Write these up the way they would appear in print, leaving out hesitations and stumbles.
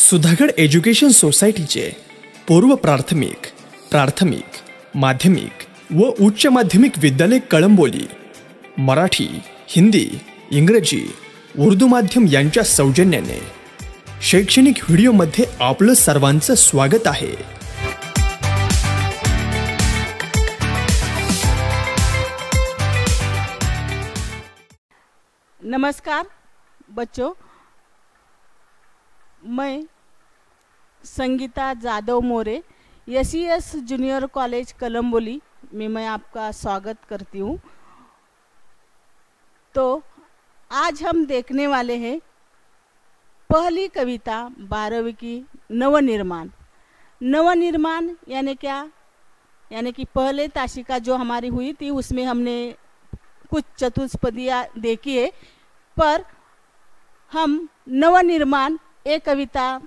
Sudhagad education सोसायटीचे पूर्व प्राथमिक, प्राथमिक, माध्यमिक व उच्च माध्यमिक विद्यालय कळंबोली मराठी, हिंदी, इंग्रजी, उर्दू माध्यम यांच्या सौजन्याने शैक्षणिक व्हिडिओमध्ये आपलं सर्वांचं स्वागत आहे। नमस्कार बच्चों, मैं संगीता जादव मोरे एसईएस जूनियर कॉलेज कलम्बोली में मैं आपका स्वागत करती हूँ। तो आज हम देखने वाले हैं पहली कविता 12वीं की नवनिर्माण। नवनिर्माण यानी क्या? यानी कि पहले ताशिका जो हमारी हुई थी उसमें हमने कुछ चतुष्पदियाँ देखी है, पर हम नवनिर्माण एक कविता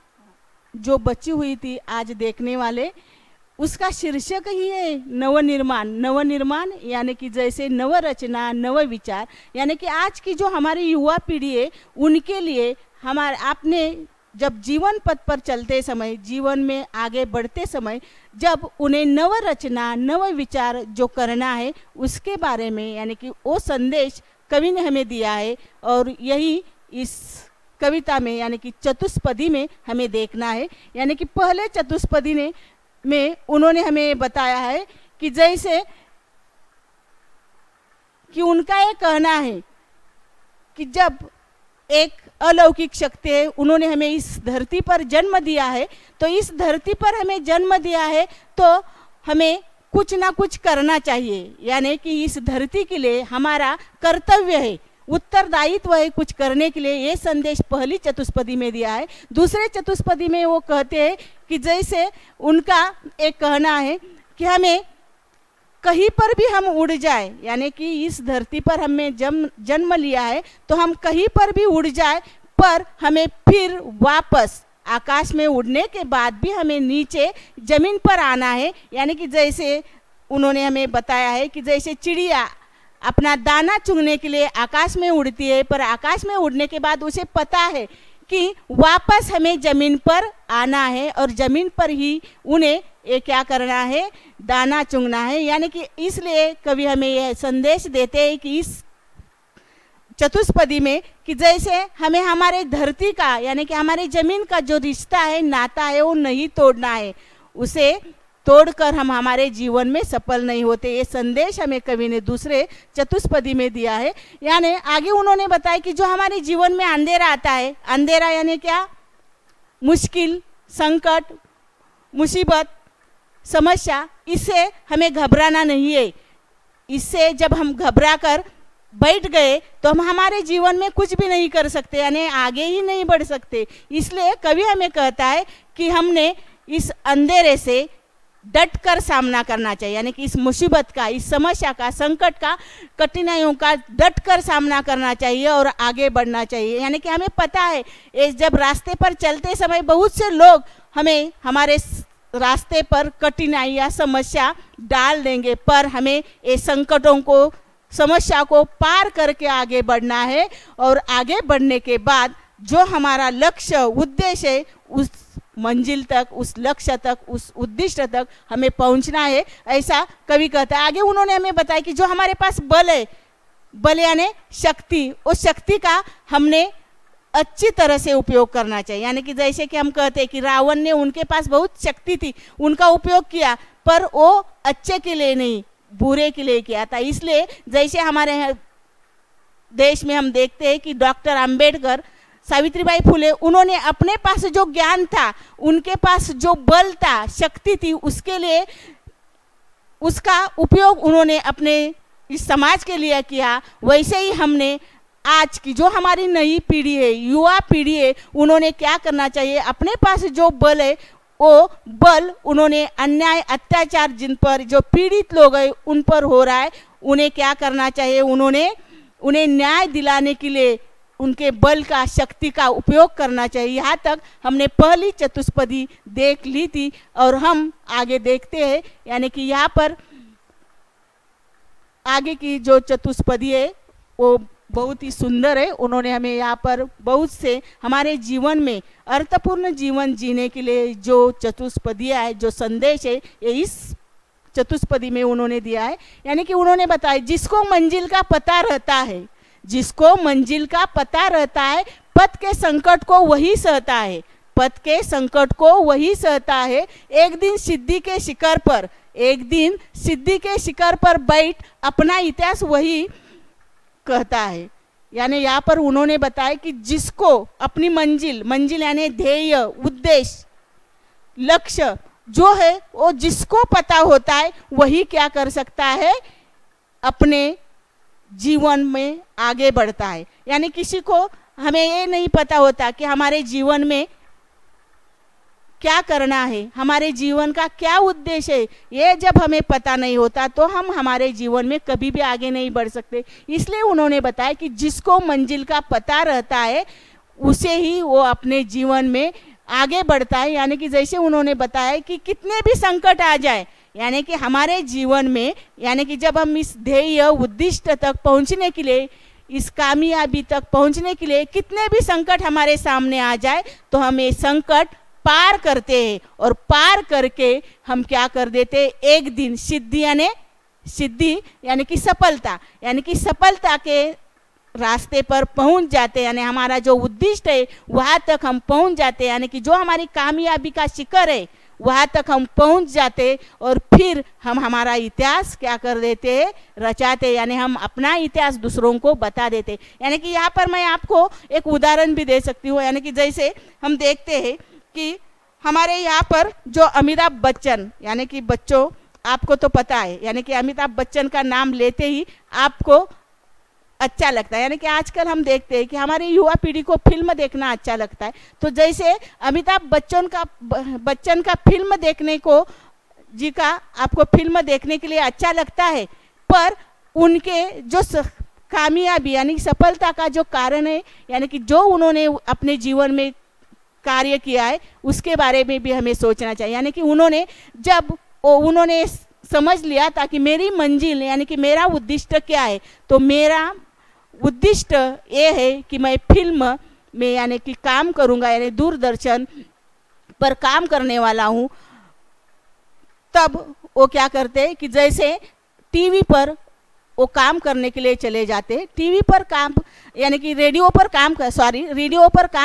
जो बची हुई थी आज देखने वाले, उसका शीर्षक ही है नवनिर्माण। नवनिर्माण यानी कि जैसे नवरचना, नव विचार, यानी कि आज की जो हमारी युवा पीढ़ी है उनके लिए हमारे आपने जब जीवन पथ पर चलते समय, जीवन में आगे बढ़ते समय, जब उन्हें नव रचना, नव विचार जो करना है उसके बारे में, यानी कि वो संदेश कवि ने हमें दिया है। और यही इस कविता में यानी कि चतुष्पदी में हमें देखना है। यानी कि पहले चतुष्पदी में उन्होंने हमें बताया है कि जैसे कि उनका ये कहना है कि जब एक अलौकिक शक्ति है, उन्होंने हमें इस धरती पर जन्म दिया है, तो इस धरती पर हमें जन्म दिया है तो हमें कुछ ना कुछ करना चाहिए। यानी कि इस धरती के लिए हमारा कर्तव्य है, उत्तरदायित्व है कुछ करने के लिए। ये संदेश पहली चतुष्पदी में दिया है। दूसरे चतुष्पदी में वो कहते हैं कि जैसे उनका एक कहना है कि हमें कहीं पर भी हम उड़ जाए, यानी कि इस धरती पर हमें जन्म लिया है तो हम कहीं पर भी उड़ जाए, पर हमें फिर वापस आकाश में उड़ने के बाद भी हमें नीचे ज़मीन पर आना है। यानी कि जैसे उन्होंने हमें बताया है कि जैसे चिड़िया अपना दाना चुगने के लिए आकाश में उड़ती है, पर आकाश में उड़ने के बाद उसे पता है कि वापस हमें ज़मीन पर आना है और ज़मीन पर ही उन्हें ये क्या करना है, दाना चुगना है। यानी कि इसलिए कवि हमें यह संदेश देते हैं कि इस चतुष्पदी में कि जैसे हमें हमारे धरती का यानी कि हमारे ज़मीन का जो रिश्ता है, नाता है, वो नहीं तोड़ना है। उसे तोड़कर हम हमारे जीवन में सफल नहीं होते। ये संदेश हमें कवि ने दूसरे चतुष्पदी में दिया है। यानी आगे उन्होंने बताया कि जो हमारे जीवन में अंधेरा आता है, अंधेरा यानी क्या? मुश्किल, संकट, मुसीबत, समस्या, इससे हमें घबराना नहीं है। इससे जब हम घबरा कर बैठ गए तो हम हमारे जीवन में कुछ भी नहीं कर सकते, यानी आगे ही नहीं बढ़ सकते। इसलिए कवि हमें कहता है कि हमने इस अंधेरे से डट कर सामना करना चाहिए। यानी कि इस मुसीबत का, इस समस्या का, संकट का, कठिनाइयों का डट कर सामना करना चाहिए और आगे बढ़ना चाहिए। यानी कि हमें पता है ये जब रास्ते पर चलते समय बहुत से लोग हमें हमारे रास्ते पर कठिनाई या समस्या डाल देंगे, पर हमें ये संकटों को, समस्या को पार करके आगे बढ़ना है। और आगे बढ़ने के बाद जो हमारा लक्ष्य, उद्देश्य है, उस मंजिल तक, उस लक्ष्य तक, उस उद्देश्य तक हमें पहुंचना है, ऐसा कवि कहता है। आगे उन्होंने हमें बताया कि जो हमारे पास बल है, बल यानी शक्ति, उस शक्ति का हमने अच्छी तरह से उपयोग करना चाहिए। यानी कि जैसे कि हम कहते हैं कि रावण ने, उनके पास बहुत शक्ति थी, उनका उपयोग किया, पर वो अच्छे के लिए नहीं, बुरे के लिए किया था। इसलिए जैसे हमारे देश में हम देखते हैं कि डॉक्टर अंबेडकर, सावित्रीबाई फुले, उन्होंने अपने पास जो ज्ञान था, उनके पास जो बल था, शक्ति थी, उसके लिए उसका उपयोग उन्होंने अपने इस समाज के लिए किया। वैसे ही हमने आज की जो हमारी नई पीढ़ी है, युवा पीढ़ी है, उन्होंने क्या करना चाहिए? अपने पास जो बल है वो बल उन्होंने अन्याय, अत्याचार जिन पर जो पीड़ित लोग हैं उन पर हो रहा है, उन्हें क्या करना चाहिए? उन्हें न्याय दिलाने के लिए उनके बल का, शक्ति का उपयोग करना चाहिए। यहाँ तक हमने पहली चतुष्पदी देख ली थी और हम आगे देखते हैं। यानी कि यहाँ पर आगे की जो चतुष्पदी है वो बहुत ही सुंदर है। उन्होंने हमें यहाँ पर बहुत से हमारे जीवन में अर्थपूर्ण जीवन जीने के लिए जो चतुष्पदियाँ है, जो संदेश है, ये इस चतुष्पदी में उन्होंने दिया है। यानी कि उन्होंने बताया जिसको मंजिल का पता रहता है, जिसको मंजिल का पता रहता है, पथ के संकट को वही सहता है, पथ के संकट को वही सहता है। एक दिन सिद्धि के शिखर पर, एक दिन सिद्धि के शिखर पर बैठ अपना इतिहास वही कहता है। यानी यहाँ पर उन्होंने बताया कि जिसको अपनी मंजिल, मंजिल यानी ध्येय, उद्देश्य, लक्ष्य जो है वो जिसको पता होता है वही क्या कर सकता है, अपने जीवन में आगे बढ़ता है। यानी किसी को, हमें ये नहीं पता होता कि हमारे जीवन में क्या करना है, हमारे जीवन का क्या उद्देश्य है, ये जब हमें पता नहीं होता तो हम हमारे जीवन में कभी भी आगे नहीं बढ़ सकते। इसलिए उन्होंने बताया कि जिसको मंजिल का पता रहता है उसे ही वो अपने जीवन में आगे बढ़ता है। यानी कि जैसे उन्होंने बताया कि कितने भी संकट आ जाए, यानी कि हमारे जीवन में, यानी कि जब हम इस ध्येय उद्दिष्ट तक पहुंचने के लिए, इस कामयाबी तक पहुंचने के लिए कितने भी संकट हमारे सामने आ जाए तो हम ये संकट पार करते हैं और पार करके हम क्या कर देते, एक दिन सिद्धि यानी कि सफलता, यानी कि सफलता के रास्ते पर पहुंच जाते, यानी हमारा जो उद्दिष्ट है वहाँ तक हम पहुंच जाते, यानी कि जो हमारी कामयाबी का शिखर है वहाँ तक हम पहुंच जाते और फिर हम हमारा इतिहास क्या कर देते, रचाते, यानी हम अपना इतिहास दूसरों को बता देते। यानी कि यहाँ पर मैं आपको एक उदाहरण भी दे सकती हूँ। यानी कि जैसे हम देखते हैं कि हमारे यहाँ पर जो अमिताभ बच्चन, यानी कि बच्चों आपको तो पता है, यानी कि अमिताभ बच्चन का नाम लेते ही आपको अच्छा लगता है। यानी कि आजकल हम देखते हैं कि हमारी युवा पीढ़ी को फिल्म देखना अच्छा लगता है। तो जैसे अमिताभ बच्चन का फिल्म देखने को जी का आपको फिल्म देखने के लिए अच्छा लगता है, पर उनके जो कामयाबी यानी सफलता का जो कारण है, यानी कि जो उन्होंने अपने जीवन में कार्य किया है उसके बारे में भी हमें सोचना चाहिए। यानी कि उन्होंने समझ लिया था कि मेरी मंजिल यानी कि मेरा उद्दिष्ट क्या है, तो मेरा उद्दिष्ट ये है कि मैं फिल्म में यानी कि काम करूंगा, यानी दूरदर्शन पर काम करने वाला हूँ। तब वो क्या करते हैं कि जैसे टीवी पर वो काम करने के लिए चले जाते, टीवी पर काम यानी कि रेडियो पर काम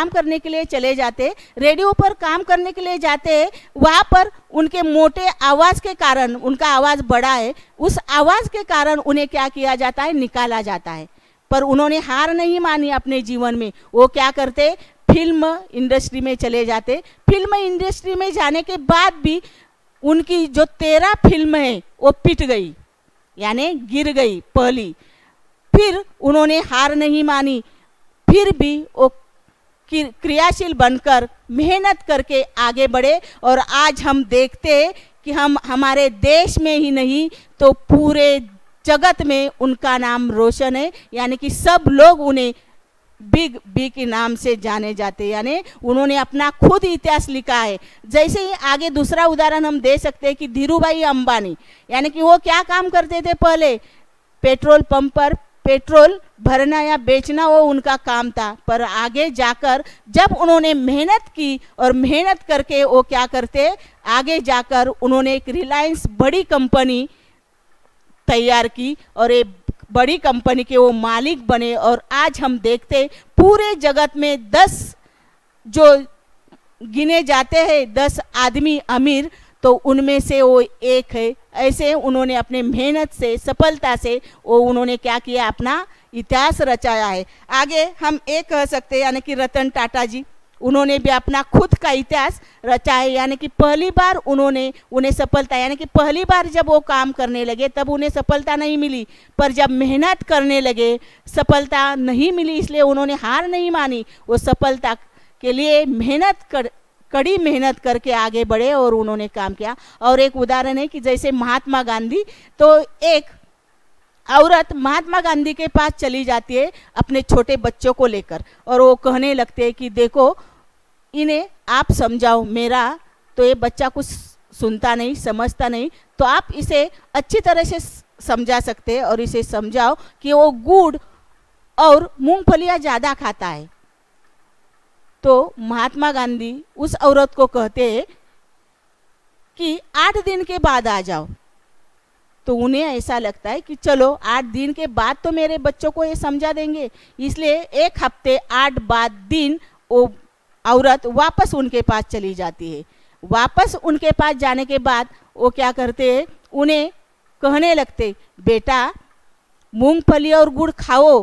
करने के लिए चले जाते, रेडियो पर काम करने के लिए जाते हैं। वहाँ पर उनके मोटे आवाज़ के कारण, उनका आवाज़ बड़ा है, उस आवाज़ के कारण उन्हें क्या किया जाता है, निकाला जाता है। पर उन्होंने हार नहीं मानी अपने जीवन में, वो क्या करते, फिल्म इंडस्ट्री में चले जाते। फिल्म इंडस्ट्री में जाने के बाद भी उनकी जो 13 फिल्म है वो पिट गई, यानी गिर गई पहली। फिर उन्होंने हार नहीं मानी, फिर भी वो क्रियाशील बनकर मेहनत करके आगे बढ़े। और आज हम देखते हैं कि हम हमारे देश में ही नहीं तो पूरे जगत में उनका नाम रोशन है, यानी कि सब लोग उन्हें बिग बी के नाम से जाने जाते, यानी उन्होंने अपना खुद इतिहास लिखा है। जैसे ही आगे दूसरा उदाहरण हम दे सकते हैं कि धीरूभाई अंबानी, यानी कि वो क्या काम करते थे, पहले पेट्रोल पंप पर पेट्रोल भरना या बेचना वो उनका काम था। पर आगे जाकर जब उन्होंने मेहनत की और मेहनत करके वो क्या करते, आगे जाकर उन्होंने एक रिलायंस बड़ी कंपनी तैयार की और एक बड़ी कंपनी के वो मालिक बने। और आज हम देखते पूरे जगत में 10 जो गिने जाते हैं 10 आदमी अमीर, तो उनमें से वो एक है। ऐसे उन्होंने अपने मेहनत से, सफलता से वो उन्होंने क्या किया, अपना इतिहास रचाया है। आगे हम एक कह सकते हैं, यानी कि रतन टाटा जी, उन्होंने भी अपना खुद का इतिहास रचा है। यानी कि पहली बार उन्हें सफलता, यानी कि पहली बार जब वो काम करने लगे तब उन्हें सफलता नहीं मिली, पर जब मेहनत करने लगे सफलता नहीं मिली, इसलिए उन्होंने हार नहीं मानी। वो सफलता के लिए कड़ी मेहनत करके आगे बढ़े और उन्होंने काम किया। और एक उदाहरण है कि जैसे महात्मा गांधी, तो एक औरत महात्मा गांधी के पास चली जाती है अपने छोटे बच्चों को लेकर, और वो कहने लगते हैं कि देखो इन्हें आप समझाओ, मेरा तो ये बच्चा कुछ सुनता नहीं, समझता नहीं, तो आप इसे अच्छी तरह से समझा सकते हैं और इसे समझाओ कि वो गुड़ और मूंगफलियां ज़्यादा खाता है। तो महात्मा गांधी उस औरत को कहते हैं कि 8 दिन के बाद आ जाओ। तो उन्हें ऐसा लगता है कि चलो 8 दिन के बाद तो मेरे बच्चों को ये समझा देंगे, इसलिए 1 हफ्ते 8 बाद दिन वो औरत वापस उनके पास चली जाती है। वापस उनके पास जाने के बाद वो क्या करते हैं, उन्हें कहने लगते, बेटा मूंगफली और गुड़ खाओ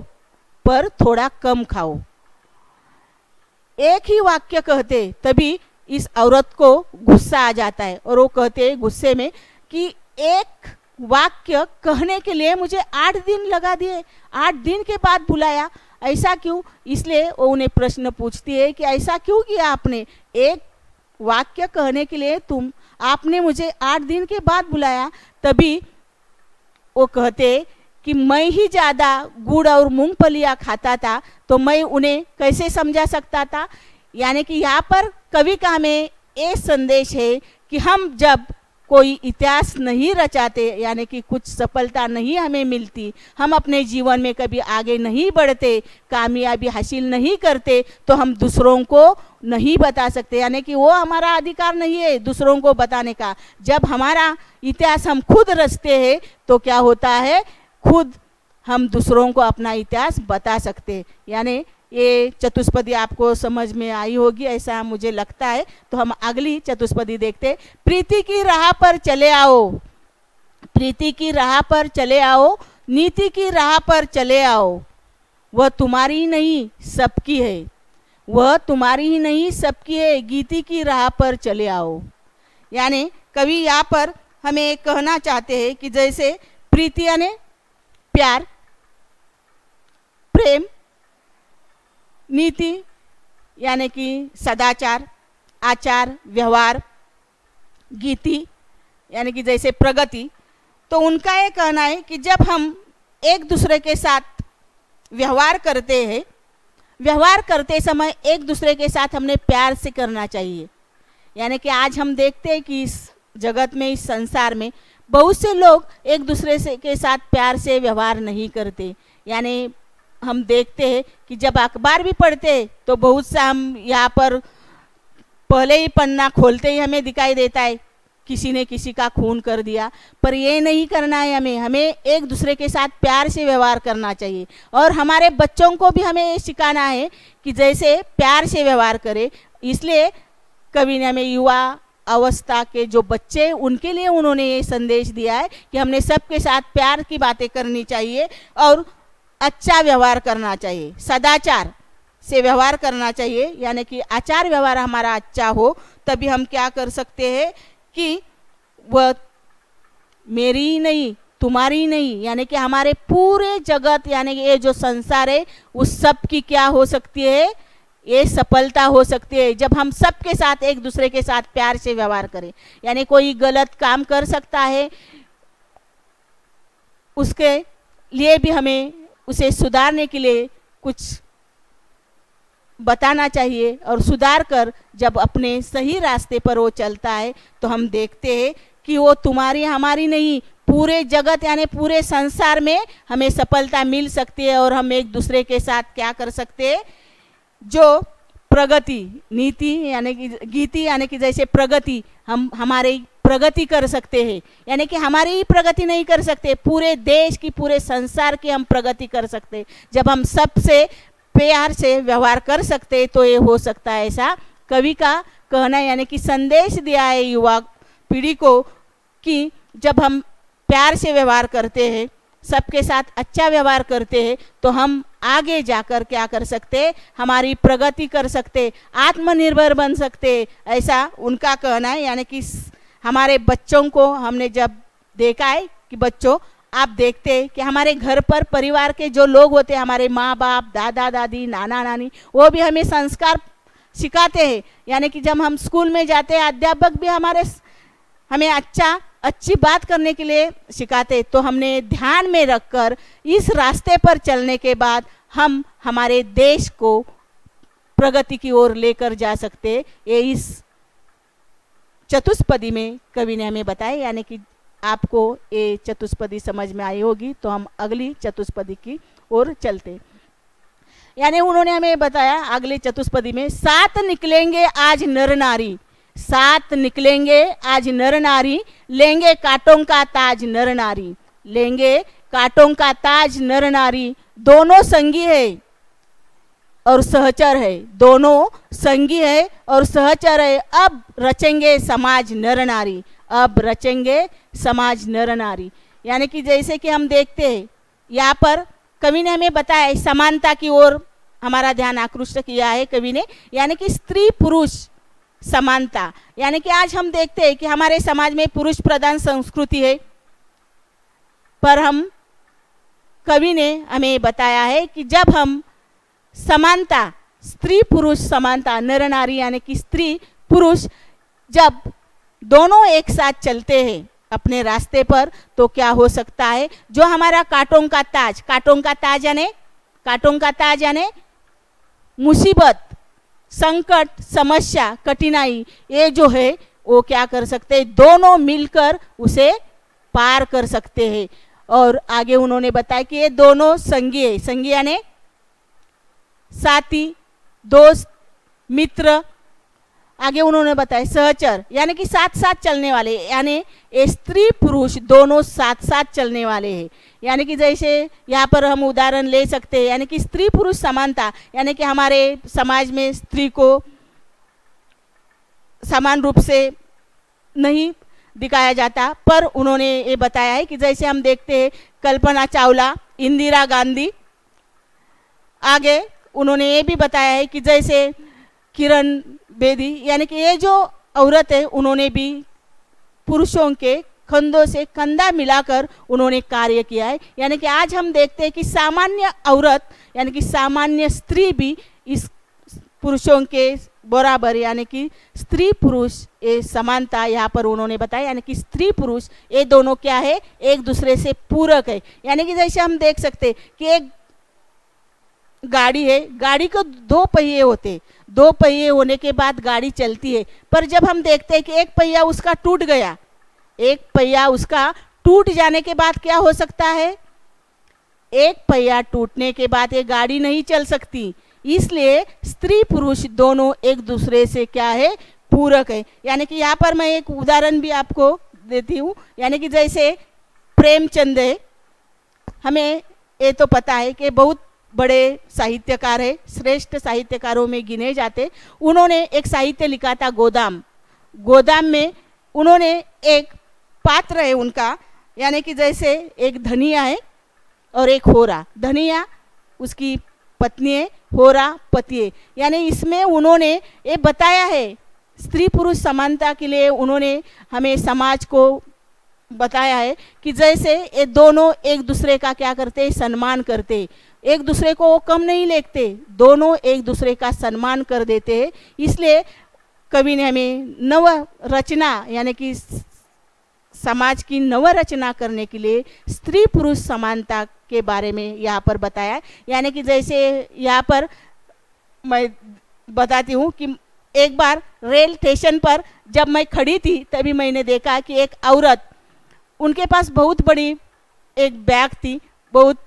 पर थोड़ा कम खाओ। एक ही वाक्य कहते, तभी इस औरत को गुस्सा आ जाता है और वो कहते हैं गुस्से में कि एक वाक्य कहने के लिए मुझे 8 दिन लगा दिए, 8 दिन के बाद बुलाया, ऐसा क्यों? इसलिए वो उन्हें प्रश्न पूछती है कि ऐसा क्यों किया आपने? एक वाक्य कहने के लिए आपने मुझे 8 दिन के बाद बुलाया। तभी वो कहते कि मैं ही ज़्यादा गुड़ और मूंगफलियाँ खाता था, तो मैं उन्हें कैसे समझा सकता था। यानी कि यहाँ पर कवि का हमें ये संदेश है कि हम जब कोई इतिहास नहीं रचाते, यानी कि कुछ सफलता नहीं हमें मिलती, हम अपने जीवन में कभी आगे नहीं बढ़ते, कामयाबी हासिल नहीं करते, तो हम दूसरों को नहीं बता सकते। यानी कि वो हमारा अधिकार नहीं है दूसरों को बताने का। जब हमारा इतिहास हम खुद रचते हैं तो क्या होता है, खुद हम दूसरों को अपना इतिहास बता सकते। यानी ये चतुष्पदी आपको समझ में आई होगी ऐसा मुझे लगता है। तो हम अगली चतुष्पदी देखते। प्रीति की राह पर चले आओ, प्रीति की राह पर चले आओ, नीति की राह पर चले आओ, वह तुम्हारी नहीं सबकी है, वह तुम्हारी ही नहीं सबकी है, गीति की राह पर चले आओ। यानी कवि यहाँ पर हमें कहना चाहते हैं कि जैसे प्रीति यानी प्यार, प्रेम, नीति यानी कि सदाचार, आचार व्यवहार, गीति यानी कि जैसे प्रगति, तो उनका ये कहना है कि जब हम एक दूसरे के साथ व्यवहार करते हैं, व्यवहार करते समय एक दूसरे के साथ हमने प्यार से करना चाहिए। यानी कि आज हम देखते हैं कि इस जगत में, इस संसार में बहुत से लोग एक दूसरे से के साथ प्यार से व्यवहार नहीं करते। यानी हम देखते हैं कि जब अखबार भी पढ़ते हैं तो बहुत सा हम यहाँ पर पहले ही पन्ना खोलते ही हमें दिखाई देता है किसी ने किसी का खून कर दिया। पर ये नहीं करना है, हमें एक दूसरे के साथ प्यार से व्यवहार करना चाहिए। और हमारे बच्चों को भी हमें ये सिखाना है कि जैसे प्यार से व्यवहार करें। इसलिए कवि ने हमें युवा अवस्था के जो बच्चे, उनके लिए उन्होंने ये संदेश दिया है कि हमने सबके साथ प्यार की बातें करनी चाहिए और अच्छा व्यवहार करना चाहिए, सदाचार से व्यवहार करना चाहिए। यानी कि आचार व्यवहार हमारा अच्छा हो, तभी हम क्या कर सकते हैं कि वह मेरी ही नहीं तुम्हारी ही नहीं, यानी कि हमारे पूरे जगत यानी कि ये जो संसार है उस सब की क्या हो सकती है, ये सफलता हो सकती है जब हम सबके साथ एक दूसरे के साथ प्यार से व्यवहार करें। यानी कोई गलत काम कर सकता है, उसके लिए भी हमें उसे सुधारने के लिए कुछ बताना चाहिए और सुधार कर जब अपने सही रास्ते पर वो चलता है तो हम देखते हैं कि वो तुम्हारी हमारी नहीं, पूरे जगत यानी पूरे संसार में हमें सफलता मिल सकती है। और हम एक दूसरे के साथ क्या कर सकते हैं, जो प्रगति, नीति यानी कि गीति यानी कि जैसे प्रगति, हम हमारे प्रगति कर सकते हैं। यानी कि हमारी ही प्रगति नहीं कर सकते, पूरे देश की, पूरे संसार की हम प्रगति कर सकते। जब हम सबसे प्यार से व्यवहार कर सकते तो ये हो सकता है। ऐसा कवि का कहना है। यानी कि संदेश दिया है युवा पीढ़ी को कि जब हम प्यार से व्यवहार करते हैं, सबके साथ अच्छा व्यवहार करते हैं, तो हम आगे जाकर क्या कर सकते, हमारी प्रगति कर सकते, आत्मनिर्भर बन सकते। ऐसा उनका कहना है। यानी कि हमारे बच्चों को हमने जब देखा है कि बच्चों, आप देखते हैं कि हमारे घर पर परिवार के जो लोग होते हैं, हमारे माँ बाप, दादा दादी, नाना नानी, वो भी हमें संस्कार सिखाते हैं। यानी कि जब हम स्कूल में जाते हैं, अध्यापक भी हमें अच्छी बात करने के लिए सिखाते। तो हमने ध्यान में रखकर इस रास्ते पर चलने के बाद हम हमारे देश को प्रगति की ओर लेकर जा सकते। ये इस चतुष्पदी में कवि ने हमें बताया। यानी कि आपको ये चतुष्पदी समझ में आई होगी, तो हम अगली चतुष्पदी की ओर चलते। यानी उन्होंने हमें बताया अगले चतुष्पदी में, 7 निकलेंगे आज नर नारी, 7 निकलेंगे आज नर नारी, लेंगे कांटों का ताज नर नारी, लेंगे कांटों का ताज नर नारी, दोनों संगी है और सहचर है, दोनों संगी है और सहचर है, अब रचेंगे समाज नर नारी, अब रचेंगे समाज नर नारी। यानी कि जैसे कि हम देखते हैं यहाँ पर कवि ने हमें बताया समानता की ओर हमारा ध्यान आकृष्ट किया है कवि ने, यानी कि स्त्री पुरुष समानता। यानी कि आज हम देखते हैं कि हमारे समाज में पुरुष प्रधान संस्कृति है, पर हम कवि ने हमें बताया है कि जब हम समानता, स्त्री पुरुष समानता, नर नारी यानी कि स्त्री पुरुष जब दोनों एक साथ चलते हैं अपने रास्ते पर, तो क्या हो सकता है, जो हमारा कांटों का ताज, कांटों का ताज यानी, कांटों का ताज यानी मुसीबत, संकट, समस्या, कठिनाई, ये जो है वो क्या कर सकते हैं, दोनों मिलकर उसे पार कर सकते हैं। और आगे उन्होंने बताया कि ये दोनों संगी है, संगी यानी साथी, दोस्त, मित्र। आगे उन्होंने बताया सहचर यानी कि साथ साथ चलने वाले, यानी ये स्त्री पुरुष दोनों साथ साथ चलने वाले हैं। यानी कि जैसे यहाँ पर हम उदाहरण ले सकते हैं, यानी कि स्त्री पुरुष समानता, यानी कि हमारे समाज में स्त्री को समान रूप से नहीं दिखाया जाता, पर उन्होंने ये बताया है कि जैसे हम देखते हैं कल्पना चावला, इंदिरा गांधी, आगे उन्होंने ये भी बताया है कि जैसे किरण बेदी, यानी कि ये जो औरत है उन्होंने भी पुरुषों के कंधों से कंधा मिलाकर उन्होंने कार्य किया है। यानी कि आज हम देखते हैं कि सामान्य औरत यानी कि सामान्य स्त्री भी इस पुरुषों के बराबर, यानी कि स्त्री पुरुष ये समानता यहाँ पर उन्होंने बताया, यानी कि स्त्री पुरुष ये दोनों क्या है, एक दूसरे से पूरक है। यानी कि जैसे हम देख सकते हैं कि एक गाड़ी है, गाड़ी को 2 पहिए होते, 2 पहिए होने के बाद गाड़ी चलती है, पर जब हम देखते हैं कि एक पहिया उसका टूट गया, एक पहिया उसका टूट जाने के बाद क्या हो सकता है, एक पहिया टूटने के बाद ये गाड़ी नहीं चल सकती। इसलिए स्त्री पुरुष दोनों एक दूसरे से क्या है, पूरक है। यानी कि यहाँ पर मैं एक उदाहरण भी आपको देती हूँ, यानी कि जैसे प्रेमचंद है, हमें ये तो पता है कि बहुत बड़े साहित्यकार है, श्रेष्ठ साहित्यकारों में गिने जाते। उन्होंने एक साहित्य लिखा था गोदाम, गोदाम में उन्होंने एक पात्र है उनका, यानी कि जैसे एक धनिया है और एक होरा, धनिया उसकी पत्नी है, होरा पति है। यानी इसमें उन्होंने ये बताया है स्त्री पुरुष समानता के लिए, उन्होंने हमें समाज को बताया है कि जैसे ये दोनों एक दूसरे का क्या करते, सम्मान करते, एक दूसरे को वो कम नहीं लेते, दोनों एक दूसरे का सम्मान कर देते हैं। इसलिए कवि ने हमें नव रचना यानी कि समाज की नव रचना करने के लिए स्त्री पुरुष समानता के बारे में यहाँ पर बताया। यानी कि जैसे यहाँ पर मैं बताती हूँ कि एक बार रेल स्टेशन पर जब मैं खड़ी थी तभी मैंने देखा कि एक औरत, उनके पास बहुत बड़ी एक बैग थी, बहुत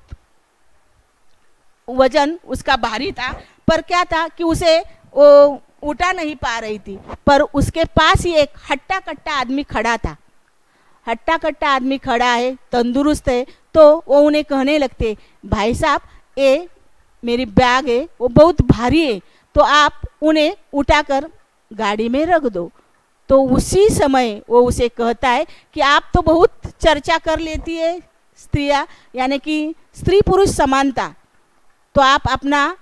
वजन उसका भारी था, पर क्या था कि उसे वो उठा नहीं पा रही थी, पर उसके पास ही एक हट्टा कट्टा आदमी खड़ा था, हट्टा कट्टा आदमी खड़ा है, तंदुरुस्त है, तो वो उन्हें कहने लगते, भाई साहब ये मेरी बैग है वो बहुत भारी है, तो आप उन्हें उठाकर गाड़ी में रख दो। तो उसी समय वो उसे कहता है कि आप तो बहुत चर्चा कर लेती है स्त्रियाँ, यानी कि स्त्री पुरुष समानता, तो आप अपना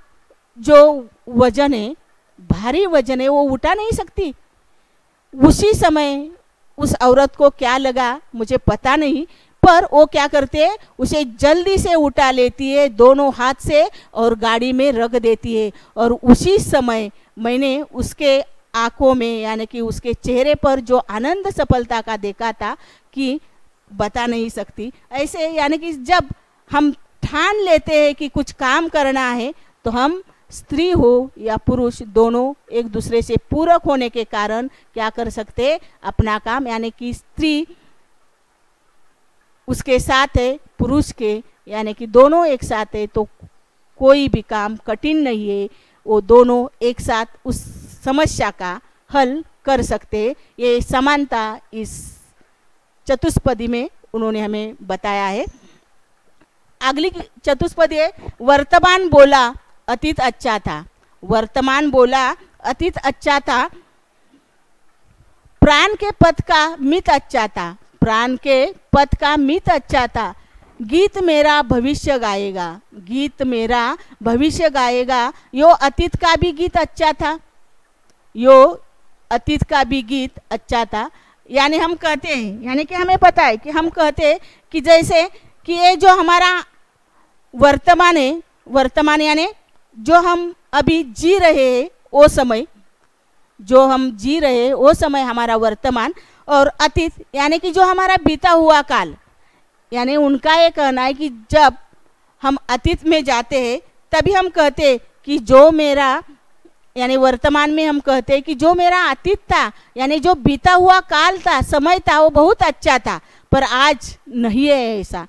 जो वजन है, भारी वजन है, वो उठा नहीं सकती। उसी समय उस औरत को क्या लगा मुझे पता नहीं, पर वो क्या करते हैं, उसे जल्दी से उठा लेती है दोनों हाथ से और गाड़ी में रख देती है। और उसी समय मैंने उसके आंखों में यानी कि उसके चेहरे पर जो आनंद सफलता का देखा था कि बता नहीं सकती। ऐसे यानी कि जब हम ठान लेते हैं कि कुछ काम करना है, तो हम स्त्री हो या पुरुष दोनों एक दूसरे से पूरक होने के कारण क्या कर सकते हैं, अपना काम, यानी कि स्त्री उसके साथ है पुरुष के, यानी कि दोनों एक साथ है, तो कोई भी काम कठिन नहीं है, वो दोनों एक साथ उस समस्या का हल कर सकते हैं। ये समानता इस चतुष्पदी में उन्होंने हमें बताया है। अगली चतुष्पदी है, वर्तमान बोला अतीत अच्छा था। वर्तमान बोला अतीत अच्छा था, प्राण के पथ का मित अच्छा था। प्राण के पथ का मित अच्छा था, गीत मेरा भविष्य गाएगा। गीत मेरा भविष्य गाएगा, यो अतीत का भी गीत अच्छा था। यो अतीत का भी गीत अच्छा था। यानी हम कहते हैं, यानी कि हमें पता है कि हम कहते हैं कि जैसे कि ये जो हमारा वर्तमान है, वर्तमान यानी जो हम अभी जी रहे हैं वो समय, जो हम जी रहे हैं वो समय हमारा वर्तमान, और अतीत यानी कि जो हमारा बीता हुआ काल। यानी उनका ये कहना है कि जब हम अतीत में जाते हैं तभी हम कहते हैं कि जो मेरा, यानी वर्तमान में हम कहते हैं कि जो मेरा अतीत था, यानी जो बीता हुआ काल था, समय था, वो बहुत अच्छा था, पर आज नहीं है ऐसा।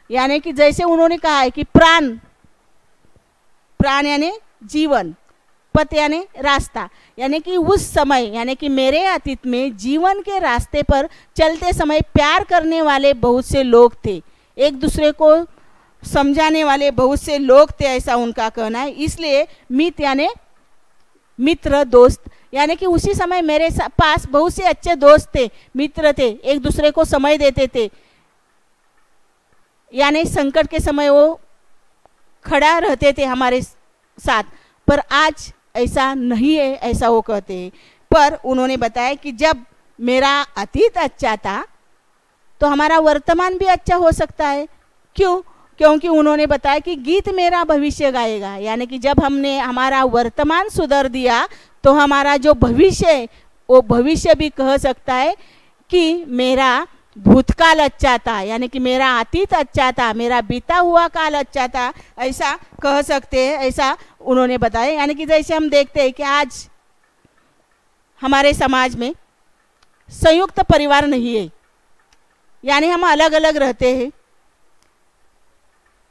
यानी कि जैसे उन्होंने कहा है कि प्राण, प्राण यानी जीवन, पथ यानी रास्ता, यानी कि उस समय, यानी कि मेरे अतीत में जीवन के रास्ते पर चलते समय प्यार करने वाले बहुत से लोग थे, एक दूसरे को समझाने वाले बहुत से लोग थे, ऐसा उनका कहना है। इसलिए मित यानी मित्र, दोस्त, यानी कि उसी समय मेरे पास बहुत से अच्छे दोस्त थे, मित्र थे, एक दूसरे को समय देते थे। यानी संकट के समय वो खड़ा रहते थे हमारे साथ, पर आज ऐसा नहीं है, ऐसा वो कहते हैं। पर उन्होंने बताया कि जब मेरा अतीत अच्छा था तो हमारा वर्तमान भी अच्छा हो सकता है। क्यों? क्योंकि उन्होंने बताया कि गीत मेरा भविष्य गाएगा, यानी कि जब हमने हमारा वर्तमान सुधार दिया तो हमारा जो भविष्य है वो भविष्य भी कह सकता है कि मेरा भूतकाल अच्छा था, यानी कि मेरा अतीत अच्छा था, मेरा बीता हुआ काल अच्छा था, ऐसा कह सकते हैं, ऐसा उन्होंने बताया। यानी कि जैसे हम देखते हैं कि आज हमारे समाज में संयुक्त परिवार नहीं है, यानी हम अलग अलग रहते हैं।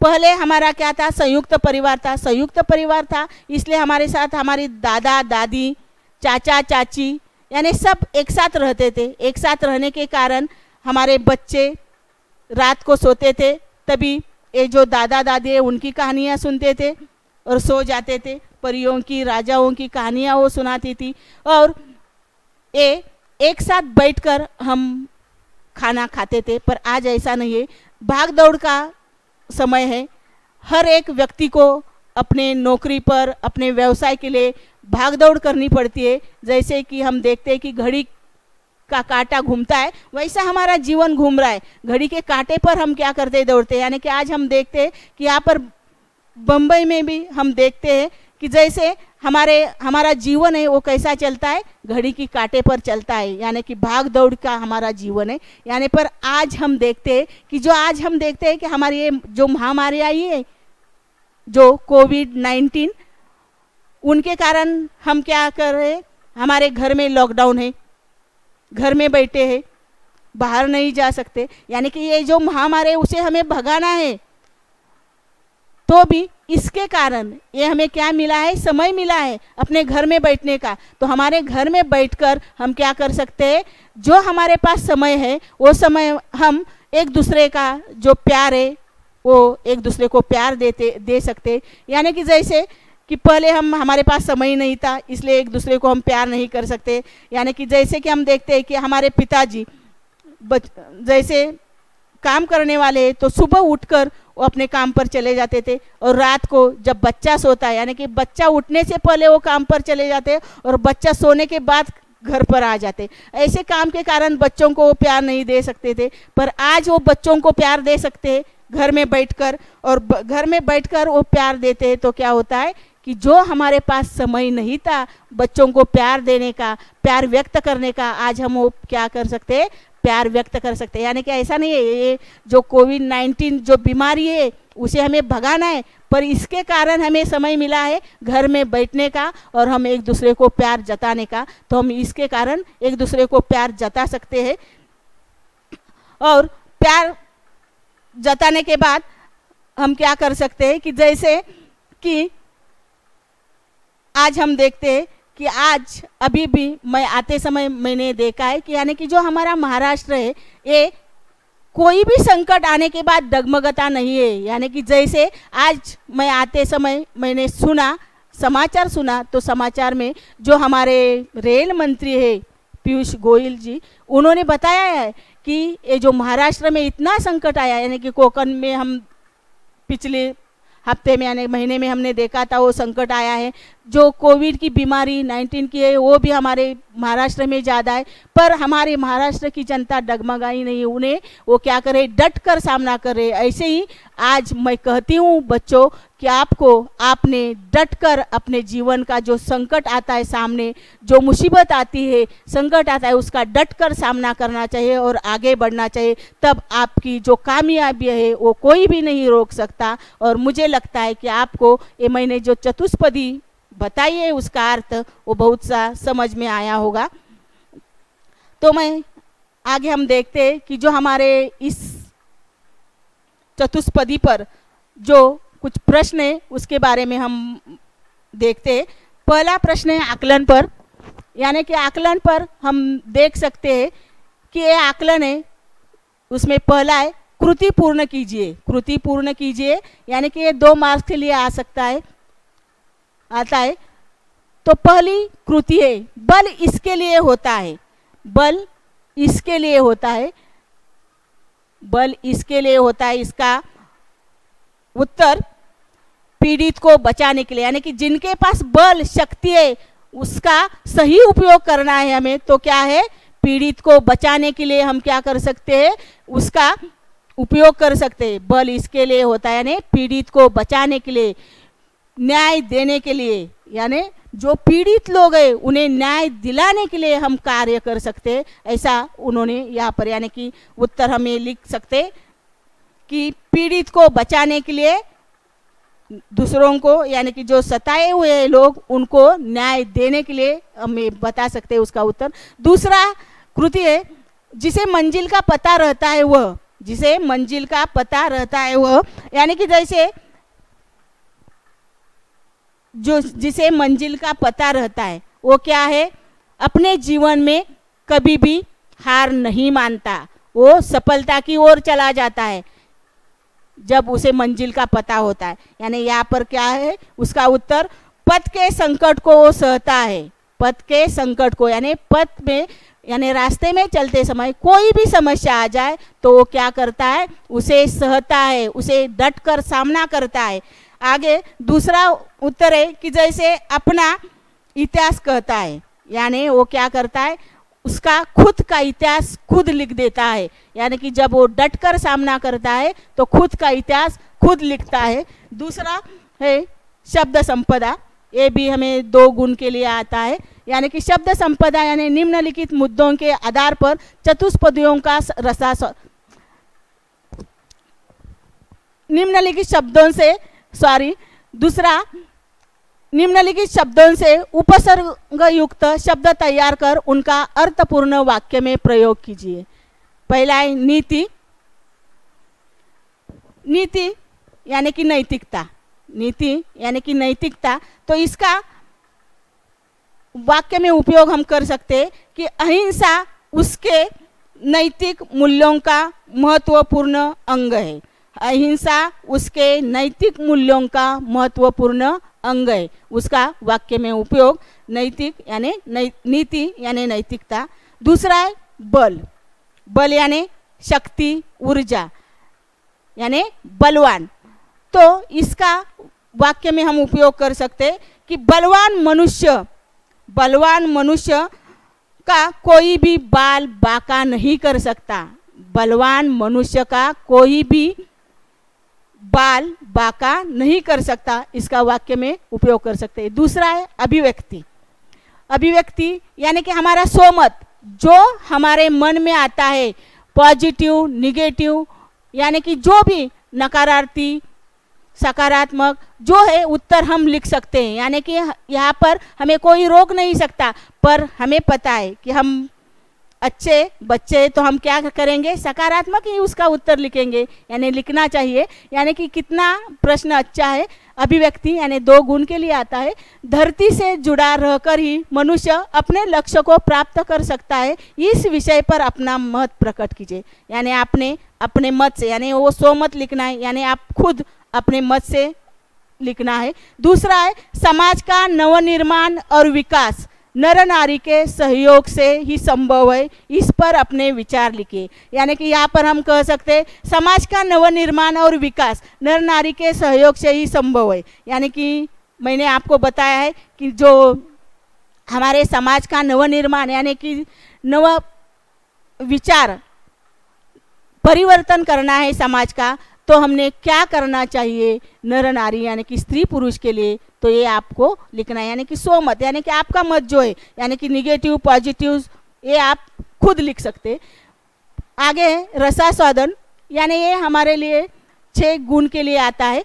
पहले हमारा क्या था? संयुक्त परिवार था। संयुक्त परिवार था इसलिए हमारे साथ हमारी दादा दादी, चाचा चाची, यानी सब एक साथ रहते थे। एक साथ रहने के कारण हमारे बच्चे रात को सोते थे, तभी ये जो दादा दादी है उनकी कहानियाँ सुनते थे और सो जाते थे। परियों की, राजाओं की कहानियाँ वो सुनाती थी, और ये एक साथ बैठकर हम खाना खाते थे। पर आज ऐसा नहीं है, भाग दौड़ का समय है। हर एक व्यक्ति को अपने नौकरी पर, अपने व्यवसाय के लिए भाग दौड़ करनी पड़ती है। जैसे कि हम देखते हैं कि घड़ी का कांटा घूमता है, वैसा हमारा जीवन घूम रहा है। घड़ी के कांटे पर हम क्या करते दौड़ते हैं। यानी कि आज हम देखते हैं कि यहाँ पर बम्बई में भी हम देखते हैं कि जैसे हमारा जीवन है वो कैसा चलता है, घड़ी की कांटे पर चलता है, यानी कि भाग दौड़ का हमारा जीवन है। यानी पर आज हम देखते हैं कि कि हमारी ये जो महामारी आई है, जो कोविड-19, उनके कारण हम क्या कर रहे हैं, हमारे घर में लॉकडाउन है, घर में बैठे हैं, बाहर नहीं जा सकते। यानी कि ये जो महामारी है उसे हमें भगाना है, तो भी इसके कारण ये हमें क्या मिला है? समय मिला है अपने घर में बैठने का। तो हमारे घर में बैठकर हम क्या कर सकते हैं? जो हमारे पास समय है वो समय हम एक दूसरे का जो प्यार है वो एक दूसरे को प्यार दे सकते। यानी कि जैसे कि पहले हमारे पास समय नहीं था इसलिए एक दूसरे को हम प्यार नहीं कर सकते। यानी कि जैसे कि हम देखते हैं कि हमारे पिताजी जैसे काम करने वाले तो सुबह उठकर वो अपने काम पर चले जाते थे, और रात को जब बच्चा सोता है, यानी कि बच्चा उठने से पहले वो काम पर चले जाते और बच्चा सोने के बाद घर पर आ जाते। ऐसे काम के कारण बच्चों को वो प्यार नहीं दे सकते थे, पर आज वो बच्चों को प्यार दे सकते हैं घर में बैठकर, और घर में बैठकर वो प्यार देते हैं। तो क्या होता है कि जो हमारे पास समय नहीं था बच्चों को प्यार देने का, प्यार व्यक्त करने का, आज हम वो क्या कर सकते हैं? प्यार व्यक्त कर सकते हैं। यानी कि ऐसा नहीं है ये जो कोविड-19 जो बीमारी है उसे हमें भगाना है, पर इसके कारण हमें समय मिला है घर में बैठने का और हम एक दूसरे को प्यार जताने का। तो हम इसके कारण एक दूसरे को प्यार जता सकते हैं, और प्यार जताने के बाद हम क्या कर सकते हैं कि जैसे कि आज हम देखते हैं कि आज अभी भी मैं आते समय मैंने देखा है कि यानी कि जो हमारा महाराष्ट्र है ये कोई भी संकट आने के बाद डगमगाता नहीं है। यानी कि जैसे आज मैं आते समय मैंने समाचार सुना तो समाचार में जो हमारे रेल मंत्री है पीयूष गोयल जी, उन्होंने बताया है कि ये जो महाराष्ट्र में इतना संकट आया, यानी कि कोकण में हम पिछले हफ्ते में यानी महीने में हमने देखा था वो संकट आया है, जो कोविड की बीमारी 19 की है वो भी हमारे महाराष्ट्र में ज़्यादा है, पर हमारे महाराष्ट्र की जनता डगमगाई नहीं, उन्हें वो क्या करे, डट कर सामना करे। ऐसे ही आज मैं कहती हूँ बच्चों कि आपने डट कर अपने जीवन का जो संकट आता है, सामने जो मुसीबत आती है, संकट आता है, उसका डट कर सामना करना चाहिए और आगे बढ़ना चाहिए। तब आपकी जो कामयाबी है वो कोई भी नहीं रोक सकता। और मुझे लगता है कि आपको ये मैंने जो चतुष्पदी बताई है उसका अर्थ वो बहुत सा समझ में आया होगा। तो मैं आगे हम देखते हैं कि जो हमारे इस चतुष्पदी पर जो कुछ प्रश्न है उसके बारे में हम देखते हैं। पहला प्रश्न है आकलन पर, यानी कि आकलन पर हम देख सकते हैं कि ये आकलन है, उसमें पहला है कृति पूर्ण कीजिए। कृति पूर्ण कीजिए यानी कि ये 2 मार्क्स के लिए आता है। तो पहली कृति है बल इसके लिए होता है, बल इसके लिए होता है, बल इसके लिए होता है। इसका उत्तर पीड़ित को बचाने के लिए, यानी कि जिनके पास बल शक्ति है उसका सही उपयोग करना है हमें। तो क्या है, पीड़ित को बचाने के लिए हम क्या कर सकते हैं, उसका उपयोग कर सकते हैं। बल इसके लिए होता है यानी पीड़ित को बचाने के लिए, न्याय देने के लिए, यानी जो पीड़ित लोग हैं उन्हें न्याय दिलाने के लिए हम कार्य कर सकते हैं। ऐसा उन्होंने यहाँ पर यानी कि उत्तर हमें लिख सकते कि पीड़ित को बचाने के लिए, दूसरों को यानी कि जो सताए हुए लोग उनको न्याय देने के लिए हमें बता सकते हैं उसका उत्तर। दूसरा कृति है जिसे मंजिल का पता रहता है वह, जिसे मंजिल का पता रहता है वह, यानी कि जैसे जो जिसे मंजिल का पता रहता है वो क्या है, अपने जीवन में कभी भी हार नहीं मानता, वो सफलता की ओर चला जाता है जब उसे मंजिल का पता होता है। यानी यहाँ पर क्या है, उसका उत्तर पथ के संकट को वो सहता है। पथ के संकट को यानी पथ में यानी रास्ते में चलते समय कोई भी समस्या आ जाए तो वो क्या करता है, उसे सहता है, उसे डट कर सामना करता है। आगे दूसरा उत्तर है कि जैसे अपना इतिहास कहता है, यानी वो क्या करता है, उसका खुद का इतिहास खुद लिख देता है। यानी कि जब वो डट कर सामना करता है तो खुद का इतिहास खुद लिखता है। दूसरा है शब्द संपदा, ये भी हमें 2 गुण के लिए आता है। यानी कि शब्द संपदा यानी निम्नलिखित मुद्दों के आधार पर चतुष्पदियों का रसा, निम्नलिखित शब्दों से दूसरा निम्नलिखित शब्दों से उपसर्ग युक्त शब्द तैयार कर उनका अर्थपूर्ण वाक्य में प्रयोग कीजिए। पहला है नीति, नीति यानी कि नैतिकता, नीति यानी कि नैतिकता। तो इसका वाक्य में उपयोग हम कर सकते हैं कि अहिंसा उसके नैतिक मूल्यों का महत्वपूर्ण अंग है। अहिंसा उसके नैतिक मूल्यों का महत्वपूर्ण अंग है। उसका वाक्य में उपयोग नैतिक यानी नीति यानी नैतिकता। दूसरा है बल, बल यानी शक्ति, ऊर्जा यानी बलवान। तो इसका वाक्य में हम उपयोग कर सकते हैं कि बलवान मनुष्य का कोई भी बाल बांका नहीं कर सकता। बलवान मनुष्य का कोई भी बाल बांका नहीं कर सकता, इसका वाक्य में उपयोग कर सकते हैं। दूसरा है अभिव्यक्ति, अभिव्यक्ति यानी कि हमारा सोमत, जो हमारे मन में आता है, पॉजिटिव निगेटिव यानी कि जो भी नकारात्मक सकारात्मक जो है उत्तर हम लिख सकते हैं। यानी कि यहाँ पर हमें कोई रोक नहीं सकता, पर हमें पता है कि हम अच्छे बच्चे तो हम क्या करेंगे, सकारात्मक ही उसका उत्तर लिखेंगे, यानी लिखना चाहिए। यानी कि कितना प्रश्न अच्छा है, अभिव्यक्ति यानी 2 गुण के लिए आता है। धरती से जुड़ा रहकर ही मनुष्य अपने लक्ष्य को प्राप्त कर सकता है। इस विषय पर अपना मत प्रकट कीजिए। यानी आपने अपने मत से, यानी वो स्वमत लिखना है, यानी आप खुद अपने मत से लिखना है। दूसरा है समाज का नवनिर्माण और विकास नर नारी के सहयोग से ही संभव है। इस पर अपने विचार लिखिए। यानी कि यहाँ पर हम कह सकते हैं समाज का नवनिर्माण और विकास नर नारी के सहयोग से ही संभव है। यानी कि मैंने आपको बताया है कि जो हमारे समाज का नवनिर्माण यानी कि नव विचार परिवर्तन करना है समाज का, तो हमने क्या करना चाहिए नर नारी यानी कि स्त्री पुरुष के लिए, तो ये आपको लिखना है। यानी कि स्वमत यानी कि आपका मत जो है, यानी कि निगेटिव पॉजिटिव, ये आप खुद लिख सकते। आगे रसास्वादन, यानी ये हमारे लिए 6 गुण के लिए आता है।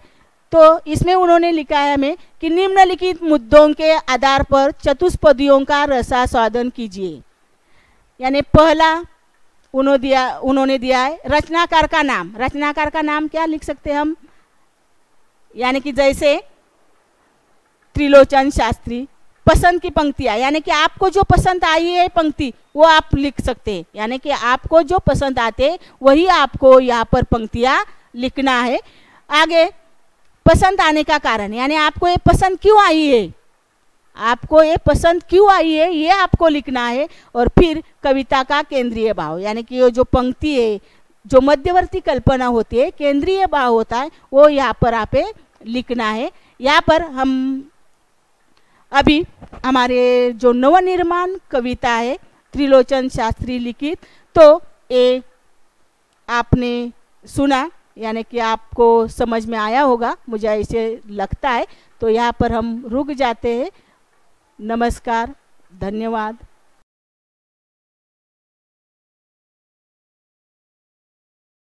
तो इसमें उन्होंने लिखा है हमें कि निम्नलिखित मुद्दों के आधार पर चतुष्पदियों का रसास्वादन कीजिए। यानी पहला उन्होंने दिया है रचनाकार का नाम। रचनाकार का नाम क्या लिख सकते हैं हम, यानी कि जैसे त्रिलोचन शास्त्री। पसंद की पंक्तियाँ, यानी कि आपको जो पसंद आई है पंक्ति वो आप लिख सकते हैं। यानी कि आपको जो पसंद आते वही आपको यहाँ पर पंक्तियाँ लिखना है। आगे पसंद आने का कारण, यानी आपको ये पसंद क्यों आई है, आपको ये पसंद क्यों आई है ये आपको लिखना है। और फिर कविता का केंद्रीय भाव, यानी कि ये जो पंक्ति है, जो मध्यवर्ती कल्पना होती है, केंद्रीय भाव होता है, वो यहाँ पर आप लिखना है। यहाँ पर हम अभी हमारे जो नवनिर्माण कविता है त्रिलोचन शास्त्री लिखित, तो ये आपने सुना, यानी कि आपको समझ में आया होगा, मुझे ऐसे लगता है। तो यहाँ पर हम रुक जाते हैं। नमस्कार, धन्यवाद।